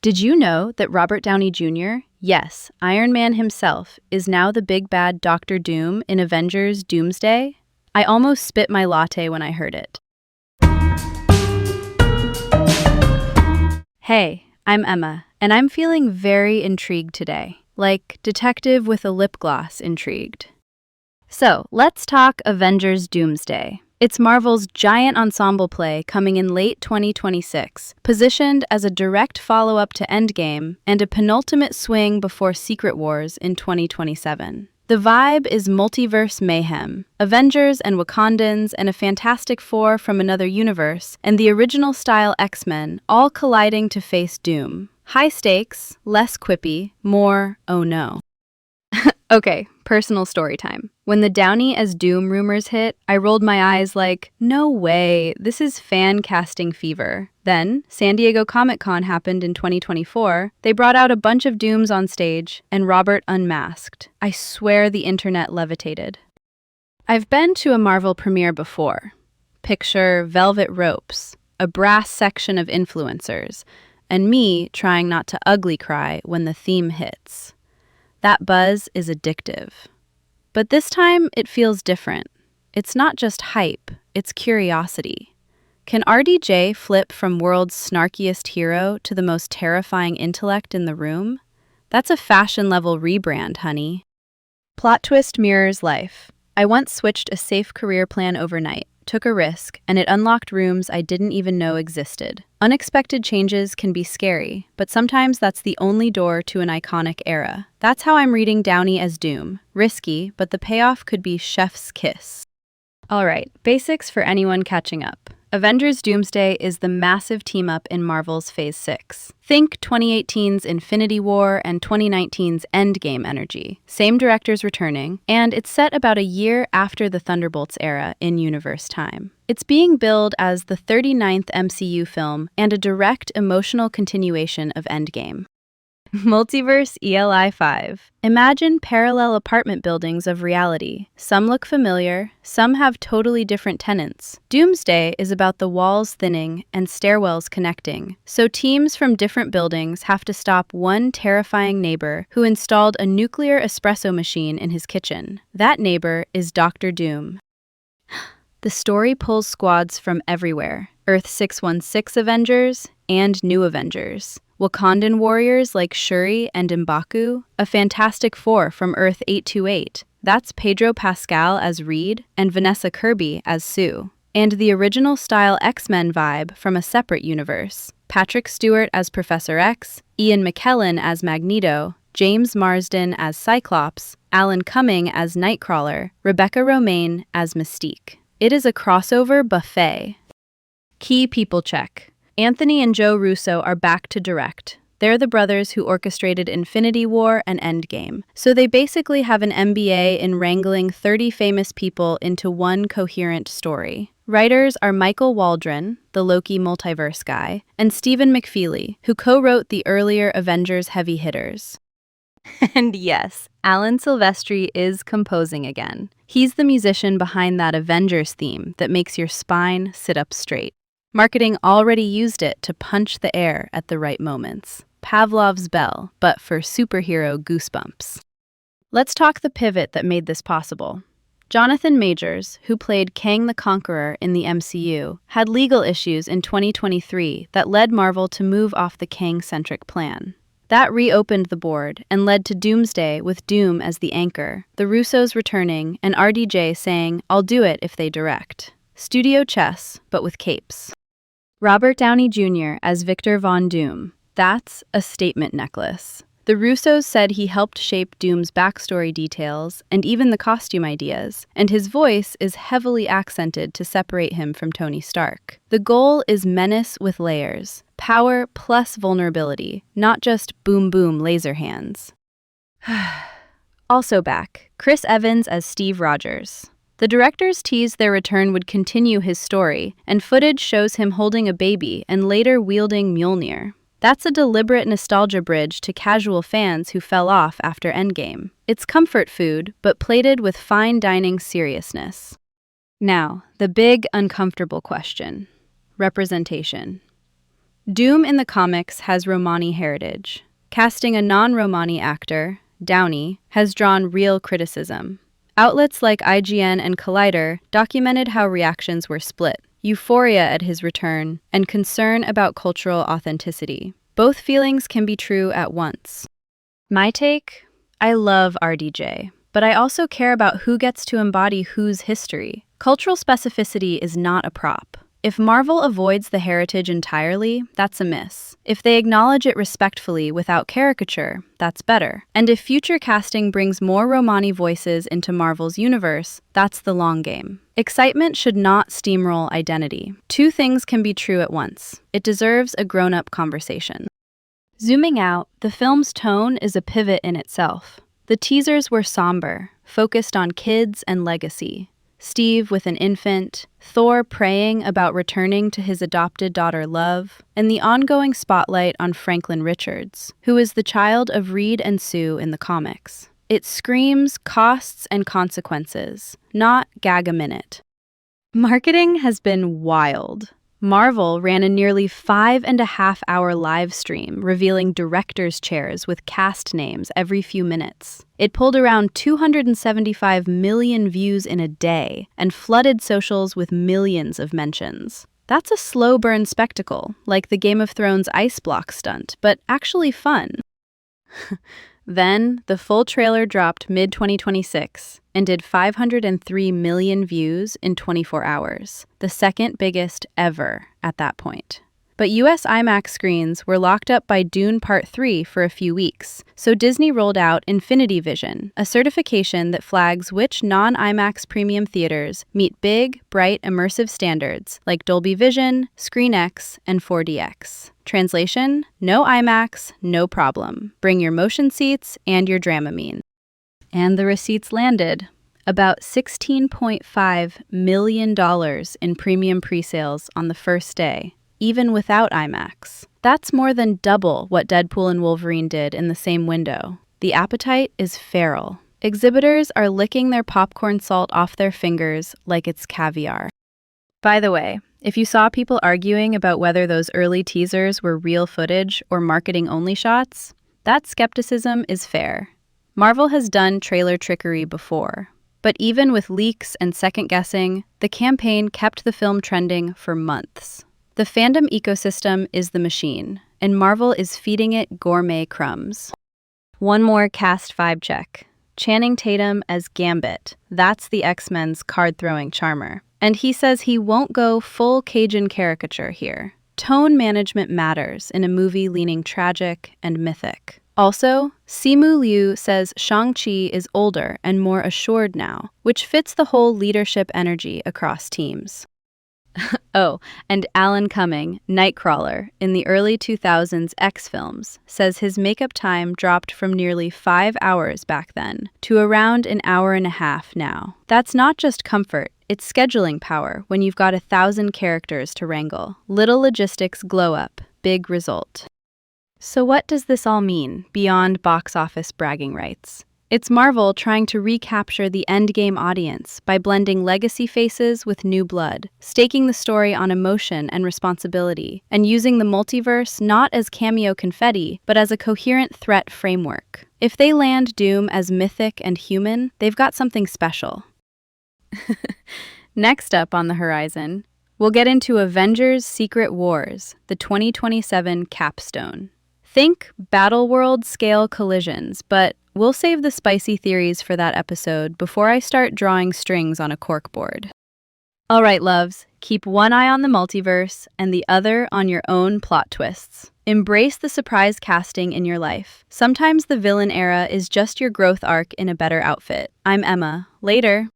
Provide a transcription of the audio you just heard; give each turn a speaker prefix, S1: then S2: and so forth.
S1: Did you know that Robert Downey Jr., yes, Iron Man himself, is now the big bad Doctor Doom in Avengers Doomsday? I almost spit my latte when I heard it. Hey, I'm Emma, and I'm feeling very intrigued today, like detective with a lip gloss intrigued. So, let's talk Avengers Doomsday. It's Marvel's giant ensemble play coming in late 2026, positioned as a direct follow-up to Endgame and a penultimate swing before Secret Wars in 2027. The vibe is multiverse mayhem, Avengers and Wakandans and a Fantastic Four from another universe, and the original-style X-Men all colliding to face Doom. High stakes, less quippy, more oh no. Okay, personal story time. When the Downey as Doom rumors hit, I rolled my eyes like, no way, this is fan casting fever. Then, San Diego Comic-Con happened in 2024. They brought out a bunch of Dooms on stage, and Robert unmasked. I swear the internet levitated. I've been to a Marvel premiere before. Picture velvet ropes, a brass section of influencers, and me trying not to ugly cry when the theme hits. That buzz is addictive. But this time, it feels different. It's not just hype, it's curiosity. Can RDJ flip from world's snarkiest hero to the most terrifying intellect in the room? That's a fashion-level rebrand, honey. Plot twist mirrors life. I once switched a safe career plan overnight, took a risk, and it unlocked rooms I didn't even know existed. Unexpected changes can be scary, but sometimes that's the only door to an iconic era. That's how I'm reading Downey as Doom. Risky, but the payoff could be chef's kiss. Alright, basics for anyone catching up. Avengers Doomsday is the massive team-up in Marvel's Phase 6. Think 2018's Infinity War and 2019's Endgame energy. Same directors returning, and it's set about a year after the Thunderbolts era in universe time. It's being billed as the 39th MCU film and a direct emotional continuation of Endgame. Multiverse ELI 5. Imagine parallel apartment buildings of reality. Some look familiar, some have totally different tenants. Doomsday is about the walls thinning and stairwells connecting, so teams from different buildings have to stop one terrifying neighbor who installed a nuclear espresso machine in his kitchen. That neighbor is Doctor Doom. The story pulls squads from everywhere. Earth 616 Avengers and New Avengers. Wakandan warriors like Shuri and M'Baku, a Fantastic Four from Earth 828. That's Pedro Pascal as Reed and Vanessa Kirby as Sue. And the original-style X-Men vibe from a separate universe. Patrick Stewart as Professor X, Ian McKellen as Magneto, James Marsden as Cyclops, Alan Cumming as Nightcrawler, Rebecca Romaine as Mystique. It is a crossover buffet. Key people check. Anthony and Joe Russo are back to direct. They're the brothers who orchestrated Infinity War and Endgame, so they basically have an MBA in wrangling 30 famous people into one coherent story. Writers are Michael Waldron, the Loki multiverse guy, and Stephen McFeely, who co-wrote the earlier Avengers heavy hitters. And yes, Alan Silvestri is composing again. He's the musician behind that Avengers theme that makes your spine sit up straight. Marketing already used it to punch the air at the right moments. Pavlov's bell, but for superhero goosebumps. Let's talk the pivot that made this possible. Jonathan Majors, who played Kang the Conqueror in the MCU, had legal issues in 2023 that led Marvel to move off the Kang-centric plan. That reopened the board and led to Doomsday with Doom as the anchor, the Russos returning, and RDJ saying, "I'll do it if they direct." Studio chess, but with capes. Robert Downey Jr. as Victor Von Doom. That's a statement necklace. The Russos said he helped shape Doom's backstory details and even the costume ideas, and his voice is heavily accented to separate him from Tony Stark. The goal is menace with layers, power plus vulnerability, not just boom-boom laser hands. Also back, Chris Evans as Steve Rogers. The directors teased their return would continue his story, and footage shows him holding a baby and later wielding Mjolnir. That's a deliberate nostalgia bridge to casual fans who fell off after Endgame. It's comfort food, but plated with fine dining seriousness. Now, the big, uncomfortable question. Representation. Doom in the comics has Romani heritage. Casting a non-Romani actor, Downey, has drawn real criticism. Outlets like IGN and Collider documented how reactions were split, euphoria at his return, and concern about cultural authenticity. Both feelings can be true at once. My take? I love RDJ, but I also care about who gets to embody whose history. Cultural specificity is not a prop. If Marvel avoids the heritage entirely, that's a miss. If they acknowledge it respectfully without caricature, that's better. And if future casting brings more Romani voices into Marvel's universe, that's the long game. Excitement should not steamroll identity. Two things can be true at once. It deserves a grown-up conversation. Zooming out, the film's tone is a pivot in itself. The teasers were somber, focused on kids and legacy. Steve with an infant, Thor praying about returning to his adopted daughter Love, and the ongoing spotlight on Franklin Richards, who is the child of Reed and Sue in the comics. It screams costs and consequences, not gag a minute. Marketing has been wild. Marvel ran a nearly 5.5-hour live stream revealing directors' chairs with cast names every few minutes. It pulled around 275 million views in a day and flooded socials with millions of mentions. That's a slow burn spectacle, like the Game of Thrones ice block stunt, but actually fun. Then, the full trailer dropped mid-2026 and did 503 million views in 24 hours, the second biggest ever at that point. But US IMAX screens were locked up by Dune Part 3 for a few weeks, so Disney rolled out Infinity Vision, a certification that flags which non-IMAX premium theaters meet big, bright, immersive standards like Dolby Vision, ScreenX, and 4DX. Translation: no IMAX, no problem. Bring your motion seats and your Dramamine. And the receipts landed. About $16.5 million in premium pre-sales on the first day, even without IMAX. That's more than double what Deadpool and Wolverine did in the same window. The appetite is feral. Exhibitors are licking their popcorn salt off their fingers like it's caviar. By the way, if you saw people arguing about whether those early teasers were real footage or marketing-only shots, that skepticism is fair. Marvel has done trailer trickery before. But even with leaks and second-guessing, the campaign kept the film trending for months. The fandom ecosystem is the machine, and Marvel is feeding it gourmet crumbs. One more cast vibe check. Channing Tatum as Gambit. That's the X-Men's card-throwing charmer. And he says he won't go full Cajun caricature here. Tone management matters in a movie leaning tragic and mythic. Also, Simu Liu says Shang-Chi is older and more assured now, which fits the whole leadership energy across teams. Oh, and Alan Cumming, Nightcrawler, in the early 2000s X films, says his makeup time dropped from nearly 5 hours back then to around an hour and a half now. That's not just comfort, it's scheduling power when you've got 1,000 characters to wrangle. Little logistics glow up, big result. So what does this all mean beyond box office bragging rights? It's Marvel trying to recapture the endgame audience by blending legacy faces with new blood, staking the story on emotion and responsibility, and using the multiverse not as cameo confetti, but as a coherent threat framework. If they land Doom as mythic and human, they've got something special. Next up on the horizon, we'll get into Avengers Secret Wars, the 2027 capstone. Think Battleworld scale collisions, but we'll save the spicy theories for that episode before I start drawing strings on a corkboard. All right, loves, keep one eye on the multiverse and the other on your own plot twists. Embrace the surprise casting in your life. Sometimes the villain era is just your growth arc in a better outfit. I'm Emma. Later.